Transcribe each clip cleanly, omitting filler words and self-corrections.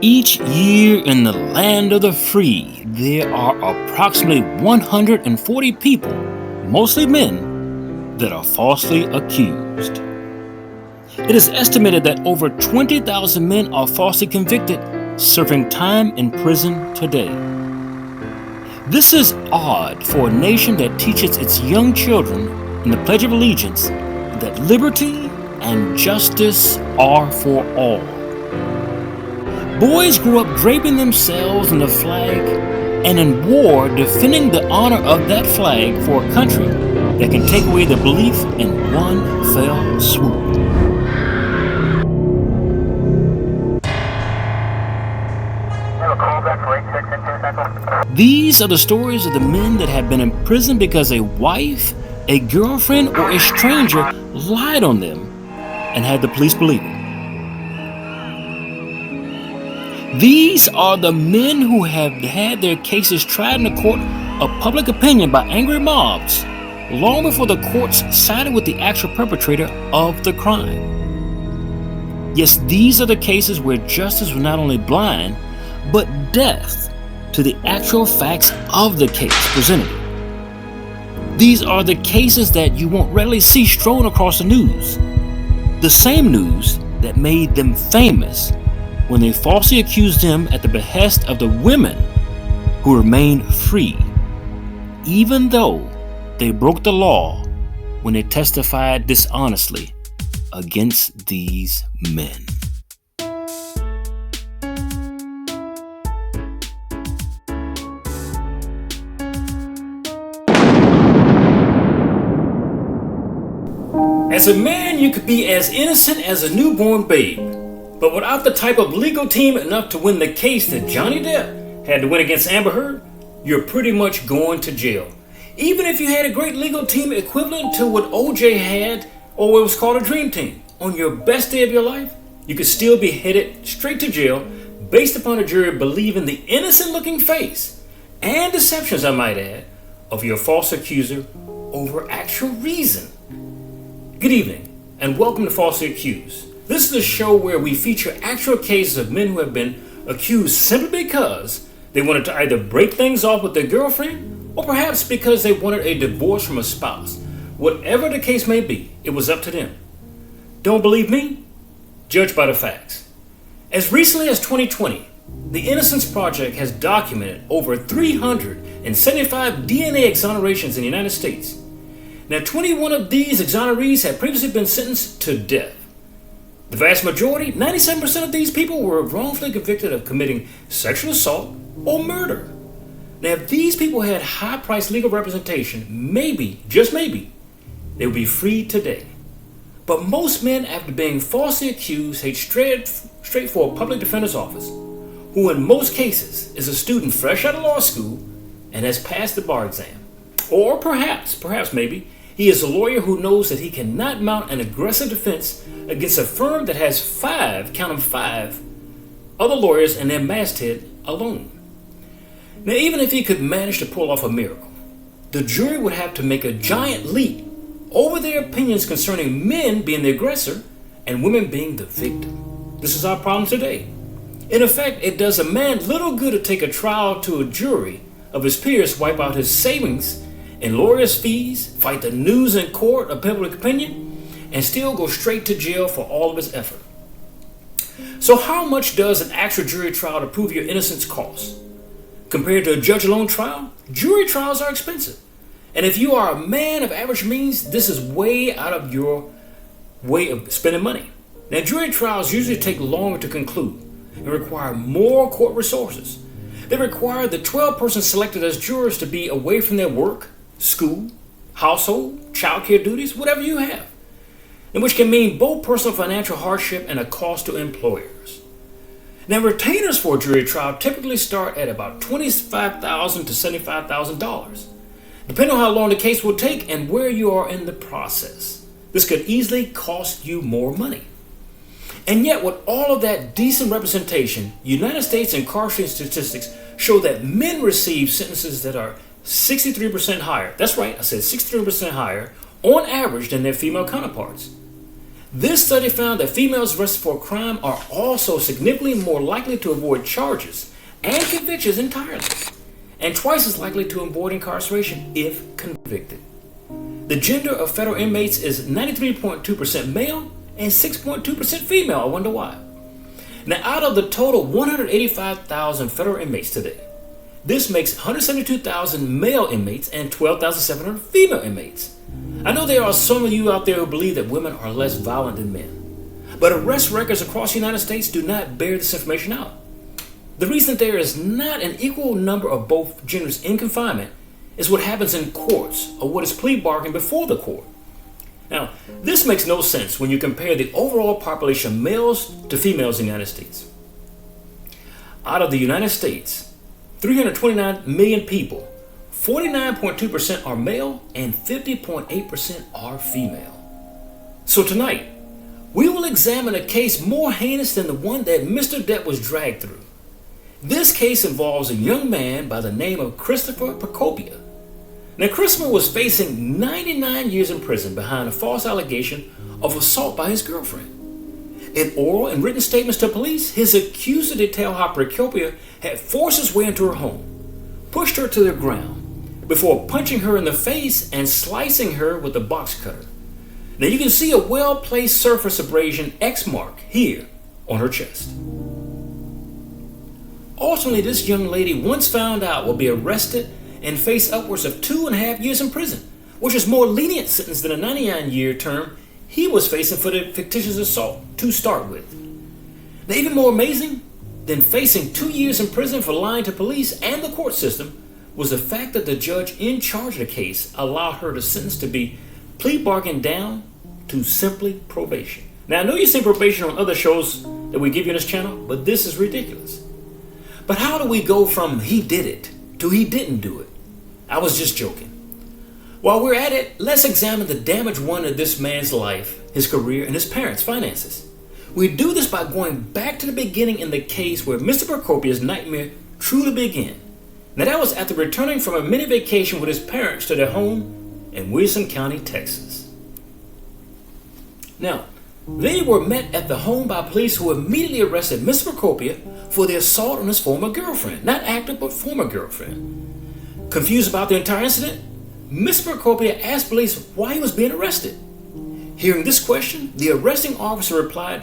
Each year in the land of the free, there are approximately 140 people, mostly men, that are falsely accused. It is estimated that over 20,000 men are falsely convicted, serving time in prison today. This is odd for a nation that teaches its young children in the Pledge of Allegiance that liberty and justice are for all. Boys grew up draping themselves in the flag and in war defending the honor of that flag for a country that can take away the belief in one fell swoop. These are the stories of the men that have been in prison because a wife, a girlfriend, or a stranger lied on them and had the police believe it. These are the men who have had their cases tried in the court of public opinion by angry mobs long before the courts sided with the actual perpetrator of the crime. Yes, these are the cases where justice was not only blind, but deaf to the actual facts of the case presented. These are the cases that you won't readily see strewn across the news. The same news that made them famous when they falsely accused them at the behest of the women who remained free, even though they broke the law when they testified dishonestly against these men. As a man, you could be as innocent as a newborn babe, but without the type of legal team enough to win the case that Johnny Depp had to win against Amber Heard, you're pretty much going to jail. Even if you had a great legal team equivalent to what OJ had, or what was called a dream team, on your best day of your life, you could still be headed straight to jail based upon a jury believing the innocent-looking face and deceptions, I might add, of your false accuser over actual reason. Good evening, and welcome to Falsely Accused. This is a show where we feature actual cases of men who have been accused simply because they wanted to either break things off with their girlfriend, or perhaps because they wanted a divorce from a spouse. Whatever the case may be, it was up to them. Don't believe me? Judge by the facts. As recently as 2020, the Innocence Project has documented over 375 DNA exonerations in the United States. Now, 21 of these exonerees had previously been sentenced to death. The vast majority, 97% of these people, were wrongfully convicted of committing sexual assault or murder. Now, if these people had high-priced legal representation, maybe, just maybe, they would be free today. But most men, after being falsely accused, head straight for a public defender's office, who in most cases is a student fresh out of law school and has passed the bar exam. Or perhaps maybe, he is a lawyer who knows that he cannot mount an aggressive defense against a firm that has five other lawyers and their masthead alone. Now, even if he could manage to pull off a miracle, the jury would have to make a giant leap over their opinions concerning men being the aggressor and women being the victim. This is our problem today. In effect, it does a man little good to take a trial to a jury of his peers, wipe out his savings in lawyers' fees, fight the news in court of public opinion, and still go straight to jail for all of his effort. So how much does an actual jury trial to prove your innocence cost? Compared to a judge-alone trial, jury trials are expensive. And if you are a man of average means, this is way out of your way of spending money. Now, jury trials usually take longer to conclude and require more court resources. They require the 12 persons selected as jurors to be away from their work, school, household, child care duties, whatever you have, and which can mean both personal financial hardship and a cost to employers. Now, retainers for a jury trial typically start at about $25,000 to $75,000, depending on how long the case will take and where you are in the process. This could easily cost you more money. And yet, with all of that decent representation, United States incarceration statistics show that men receive sentences that are 63% higher. That's right, I said 63% higher on average than their female counterparts. This study found that females arrested for a crime are also significantly more likely to avoid charges and convictions entirely, and twice as likely to avoid incarceration if convicted. The gender of federal inmates is 93.2% male and 6.2% female. I wonder why. Now, out of the total 185,000 federal inmates today, this makes 172,000 male inmates and 12,700 female inmates. I know there are some of you out there who believe that women are less violent than men, but arrest records across the United States do not bear this information out. The reason there is not an equal number of both genders in confinement is what happens in courts, or what is plea bargained before the court. Now, this makes no sense when you compare the overall population of males to females in the United States. Out of the United States, 329 million people, 49.2% are male and 50.8% are female. So tonight, we will examine a case more heinous than the one that Mr. Depp was dragged through. This case involves a young man by the name of Christopher Prokopia. Now, Christopher was facing 99 years in prison behind a false allegation of assault by his girlfriend. In oral and written statements to police, his accuser detailed how Prokopia had forced his way into her home, pushed her to the ground, before punching her in the face and slicing her with a box cutter. Now you can see a well-placed surface abrasion X mark here on her chest. Ultimately, this young lady, once found out, will be arrested and face upwards of 2.5 years in prison, which is more lenient sentence than a 99-year term he was facing for the fictitious assault to start with. Now, even more amazing than facing 2 years in prison for lying to police and the court system was the fact that the judge in charge of the case allowed her to sentence to be plea bargained down to simply probation. Now, I know you've seen probation on other shows that we give you on this channel, but this is ridiculous. But how do we go from he did it to he didn't do it? I was just joking. While we're at it, let's examine the damage won in this man's life, his career, and his parents' finances. We do this by going back to the beginning in the case where Mr. Prokopia's nightmare truly began. Now, that was after returning from a mini vacation with his parents to their home in Wilson County, Texas. Now, they were met at the home by police who immediately arrested Mr. Prokopia for the assault on his former girlfriend. Not active, but former girlfriend. Confused about the entire incident, Mr. Prokopia asked police why he was being arrested. Hearing this question, the arresting officer replied,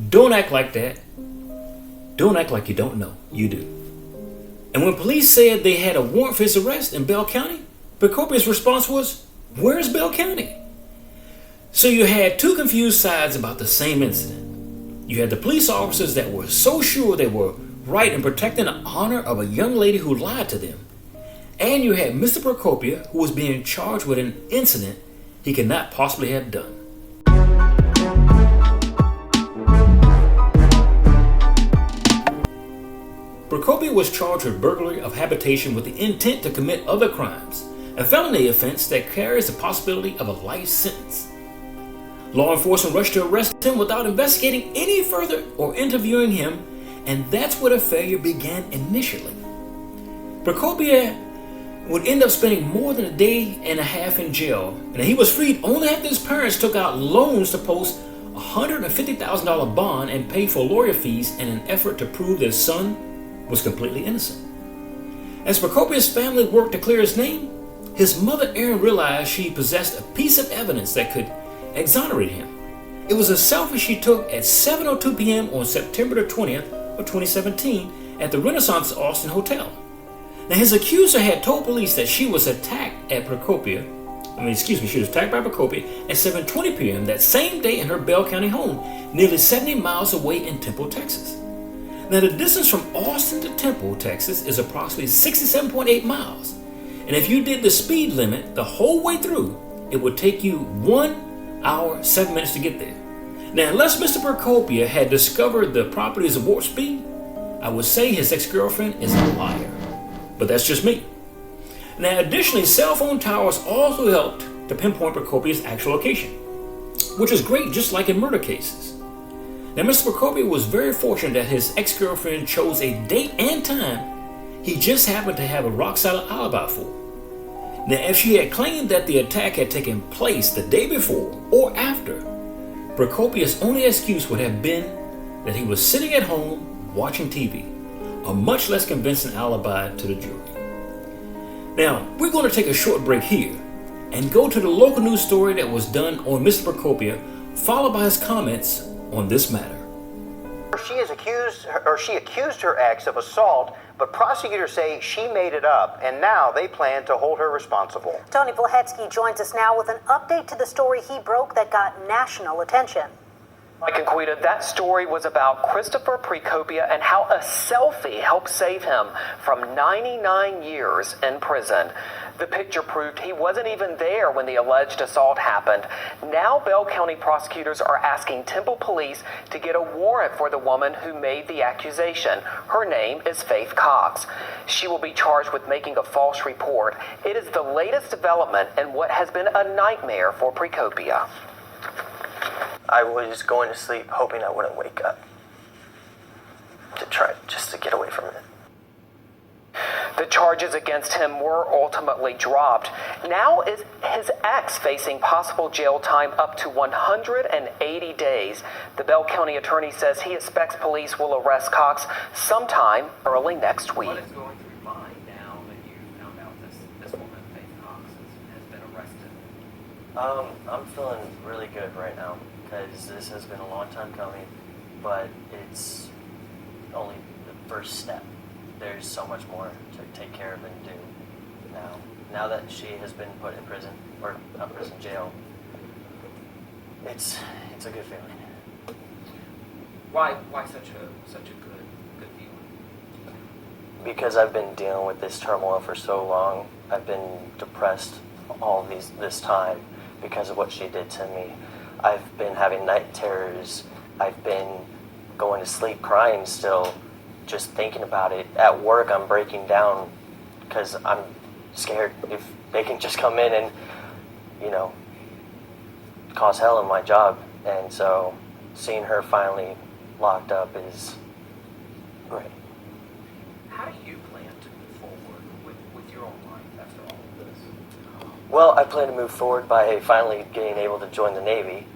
"Don't act like that. Don't act like you don't know. You do." And when police said they had a warrant for his arrest in Bell County, Prokopia's response was, "Where's Bell County?" So you had two confused sides about the same incident. You had the police officers that were so sure they were right in protecting the honor of a young lady who lied to them. And you had Mr. Prokopia, who was being charged with an incident he could not possibly have done. Prokopia was charged with burglary of habitation with the intent to commit other crimes, a felony offense that carries the possibility of a life sentence. Law enforcement rushed to arrest him without investigating any further or interviewing him, and that's where the failure began initially. Prokopia would end up spending more than a day and a half in jail, and he was freed only after his parents took out loans to post a $150,000 bond and pay for lawyer fees in an effort to prove their son was completely innocent. As Prokopia's family worked to clear his name, his mother Erin realized she possessed a piece of evidence that could exonerate him. It was a selfie she took at 7:02 p.m. on September the 20th of 2017 at the Renaissance Austin Hotel. Now, his accuser had told police that she was attacked by Prokopia at 7:20 p.m. that same day in her Bell County home, nearly 70 miles away in Temple, Texas. Now, the distance from Austin to Temple, Texas is approximately 67.8 miles. And if you did the speed limit the whole way through, it would take you 1 hour, 7 minutes to get there. Now, unless Mr. Prokopia had discovered the properties of warp speed, I would say his ex-girlfriend is a liar. But that's just me. Now, additionally, cell phone towers also helped to pinpoint Prokopia's actual location, which is great, just like in murder cases. Now, Mr. Prokopia was very fortunate that his ex-girlfriend chose a date and time he just happened to have a rock-solid alibi for. Now, if she had claimed that the attack had taken place the day before or after, Prokopia's only excuse would have been that he was sitting at home watching TV, a much less convincing alibi to the jury. Now, we're going to take a short break here and go to the local news story that was done on Mr. Prokopia, followed by his comments on this matter. She accused her ex of assault, but prosecutors say she made it up, and now they plan to hold her responsible. Tony Vlhetsky joins us now with an update to the story he broke that got national attention. Mike and Quita, that story was about Christopher Prokopia and how a selfie helped save him from 99 years in prison. The picture proved he wasn't even there when the alleged assault happened. Now Bell County prosecutors are asking Temple Police to get a warrant for the woman who made the accusation. Her name is Faith Cox. She will be charged with making a false report. It is the latest development in what has been a nightmare for Prokopia. I was going to sleep hoping I wouldn't wake up to try just to get away from it. The charges against him were ultimately dropped. Now is his ex facing possible jail time up to 180 days. The Bell County attorney says he expects police will arrest Cox sometime early next week. What is going through your mind now that you found out this woman, Faith Cox, has been arrested? I'm feeling really good right now because this has been a long time coming, but it's only the first step. There's so much more to take care of and do now. Now that she has been put in prison, or not prison, jail, it's a good feeling. Why such a good feeling? Because I've been dealing with this turmoil for so long. I've been depressed all this time because of what she did to me. I've been having night terrors. I've been going to sleep crying still, just thinking about it. At work, I'm breaking down because I'm scared if they can just come in and, cause hell in my job. And so seeing her finally locked up is great. How do you plan to move forward with your own life after all of this? Well, I plan to move forward by finally getting able to join the Navy,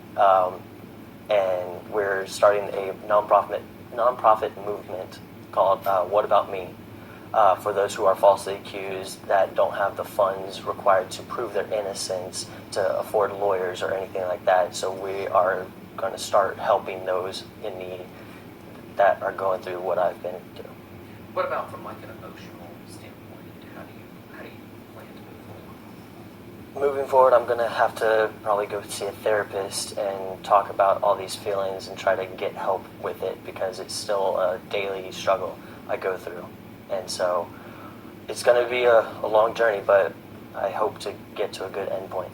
and we're starting a nonprofit movement called What About Me, for those who are falsely accused that don't have the funds required to prove their innocence, to afford lawyers or anything like that. So we are going to start helping those in need that are going through what I've been through. What about from like an emotional standpoint? How do you plan to move forward? Moving forward, I'm going to have to probably go see a therapist and talk about all these feelings and try to get help with it because it's still a daily struggle I go through. And so it's going to be a long journey, but I hope to get to a good end point.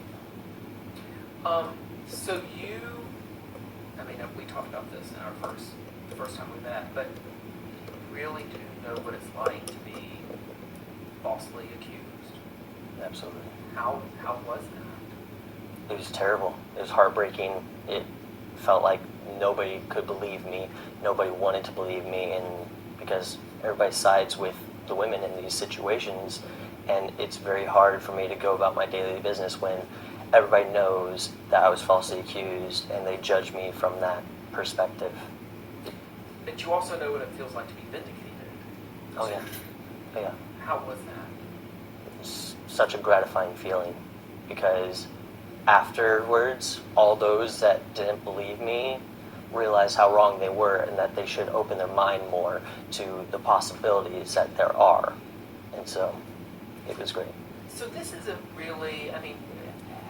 So we talked about this in our first time we met, but you really do know what it's like to be falsely accused. Absolutely. How was that? It was terrible. It was heartbreaking. It felt like nobody could believe me. Nobody wanted to believe me, and because everybody sides with the women in these situations, and it's very hard for me to go about my daily business when everybody knows that I was falsely accused and they judge me from that perspective. But you also know what it feels like to be vindicated. Oh yeah. Oh yeah. How was that? It's such a gratifying feeling because afterwards, all those that didn't believe me realized how wrong they were and that they should open their mind more to the possibilities that there are. And so it was great. So this isn't really,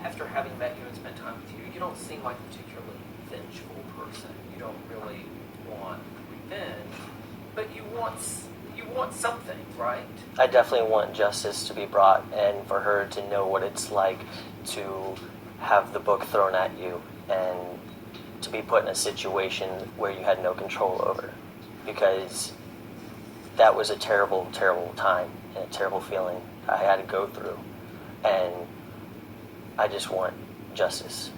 after having met you and spent time with you, you don't seem like a particularly vengeful person. You don't really want revenge, but you want something, right? I definitely want justice to be brought and for her to know what it's like to have the book thrown at you and to be put in a situation where you had no control over, because that was a terrible, terrible time and a terrible feeling I had to go through, and I just want justice.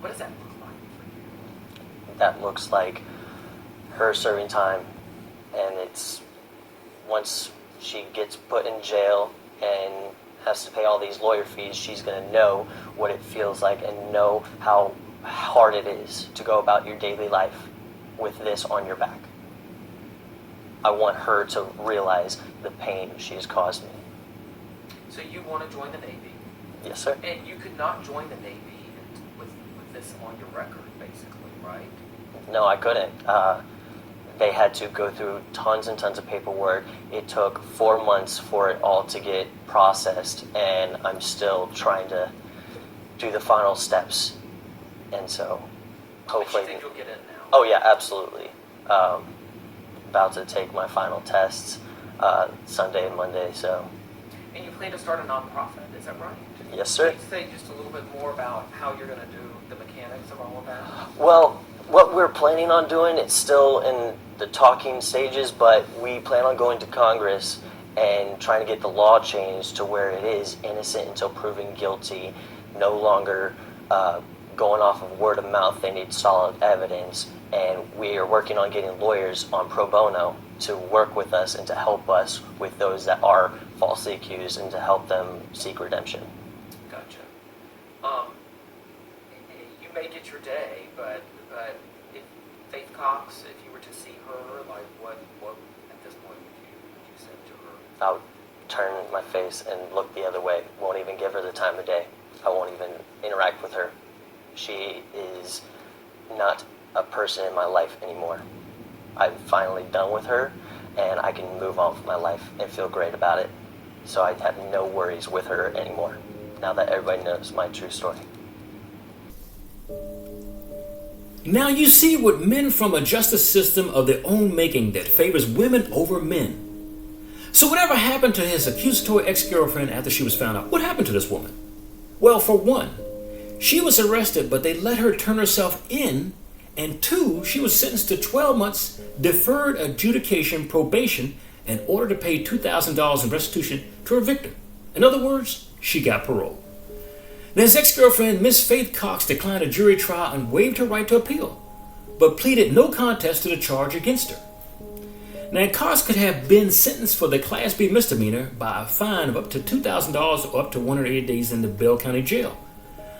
What does that look like for you? That looks like her serving time, and it's once she gets put in jail and has to pay all these lawyer fees, she's going to know what it feels like and know how hard it is to go about your daily life with this on your back. I want her to realize the pain she has caused me. So you want to join the Navy, Yes, sir. and you could not join the Navy with this on your record, basically, right? No, I couldn't. They had to go through tons and tons of paperwork. It took 4 months for it all to get processed, and I'm still trying to do the final steps. And so, hopefully... But you think you'll get in now? Oh, yeah, absolutely. About to take my final tests Sunday and Monday, so... And you plan to start a nonprofit, is that right? Yes, sir. Can you say just a little bit more about how you're going to do the mechanics of all of that? Well, what we're planning on doing, it's still in the talking stages, but we plan on going to Congress and trying to get the law changed to where it is innocent until proven guilty, no longer going off of word of mouth. They need solid evidence, and we are working on getting lawyers on pro bono to work with us and to help us with those that are falsely accused and to help them seek redemption. Gotcha. You may get your day, but if Faith Cox, if you were to see her, like what at this point would you say to her? I would turn my face and look the other way. Won't even give her the time of day. I won't even interact with her. She is not a person in my life anymore. I'm finally done with her, and I can move on with my life and feel great about it. So I have no worries with her anymore, now that everybody knows my true story. Now you see what men from a justice system of their own making that favors women over men. So whatever happened to his accusatory ex-girlfriend after she was found out? What happened to this woman? Well, for one, she was arrested, but they let her turn herself in. And two, she was sentenced to 12 months deferred adjudication probation and ordered to pay $2,000 in restitution to her victim. In other words, she got parole. Now, his ex-girlfriend, Miss Faith Cox, declined a jury trial and waived her right to appeal, but pleaded no contest to the charge against her. Now, Cox could have been sentenced for the Class B misdemeanor by a fine of up to $2,000 or up to 180 days in the Bell County Jail.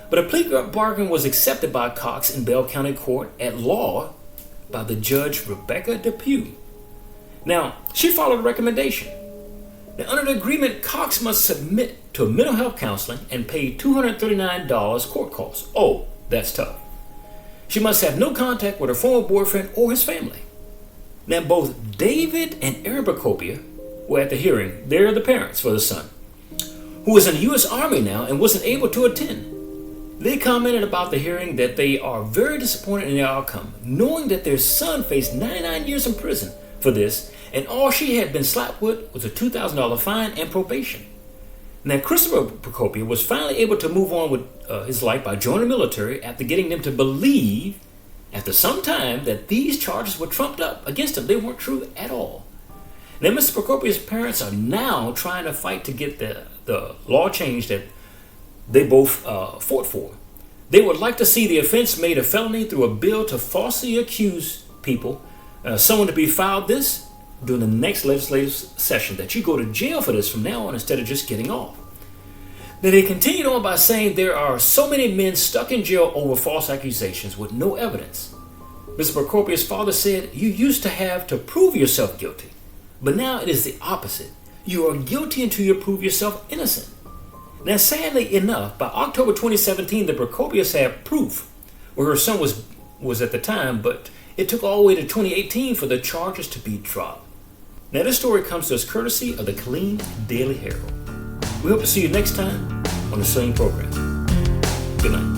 But a plea bargain was accepted by Cox in Bell County Court at law by the judge Rebecca Depew. Now, she followed a recommendation. Now, under the agreement, Cox must submit to mental health counseling and pay $239 court costs. Oh, that's tough. She must have no contact with her former boyfriend or his family. Now, both David and Aaron Prokopia were at the hearing. They're the parents for the son, who was in the U.S. Army now and wasn't able to attend. They commented about the hearing that they are very disappointed in the outcome, knowing that their son faced 99 years in prison for this, and all she had been slapped with was a $2,000 fine and probation. Now, Christopher Prokopia was finally able to move on with his life by joining the military after getting them to believe, after some time, that these charges were trumped up against him. They weren't true at all. Now, Mr. Prokopia's parents are now trying to fight to get the law changed that they both fought for. They would like to see the offense made a felony through a bill to falsely accuse people, someone to be filed this during the next legislative session, that you go to jail for this from now on instead of just getting off. Then they continued on by saying there are so many men stuck in jail over false accusations with no evidence. Mr. Prokopia's father said, "You used to have to prove yourself guilty, but now it is the opposite. You are guilty until you prove yourself innocent." Now, sadly enough, by October 2017, the Prokopias had proof where her son was at the time, but it took all the way to 2018 for the charges to be dropped. Now, this story comes to us courtesy of the Killeen Daily Herald. We hope to see you next time on the same program. Good night.